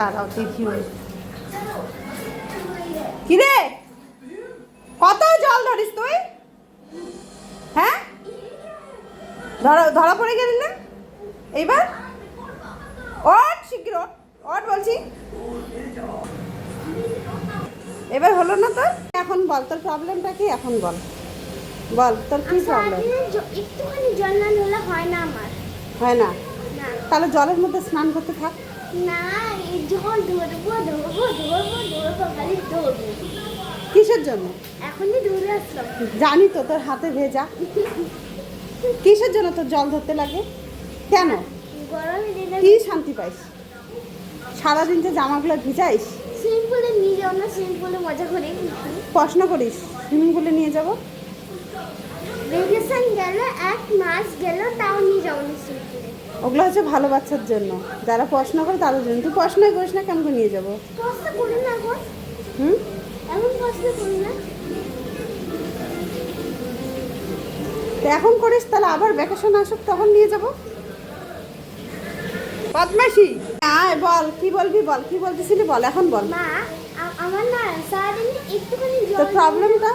দাঁড়াও দেখি কি রে, কত জল ধরিস তুই? হ্যাঁ, ধরা পড়ে গেলি না? এইবার ওঠ, শীঘ্র ওঠ বলছি। এবার হলো না তোর? এখন বল তোর প্রবলেমটা কি, এখন বল বল তোর কি প্রবলেম। একটুখানি জল না হলে হয় না আমার। হয় না? না তাহলে জলের মধ্যে স্নান করতে থাক। না, এই জল ধরবো খালি ধরবো। কিসের জন্য? এখনই ধরে আসলাম। জানি তো তোর হাতে ভেজা। কিসের জন্য তোর জল ধরতে লাগে? কেন? গরমে দিনে কি শান্তি পাইস? সারাদিন যে জামাগুলো ভিজাইস। সুইমিং পুলে নিয়ে যাও না, সুইমিং পুলে মজা করে। প্রশ্ন করিস সুইমিং পুলে নিয়ে যাব? ভ্যাকেশন গেল, 1 মাস গেল, তাও নিয়ে যাও না সুইমিং পুলে। ওগুলো হচ্ছে ভালো বাচ্চার জন্য, যারা পড়াশোনা করে তাদের জন্য। তুই পড়াশোনাই করিস না, কেমন করে নিয়ে যাবো? কষ্ট করি না এখন, হুম, এমন কষ্ট করি না। তো এখন করিস, তাহলে আবার ভ্যাকেশন আসুক তখন নিয়ে যাব। বদমাইশি। আয় বল, কি বলবি বল, কি বলতেছিলি বল, এখন বল। মা, আমার না সারাদিন একটুখানি তোর জল প্রবলেমটা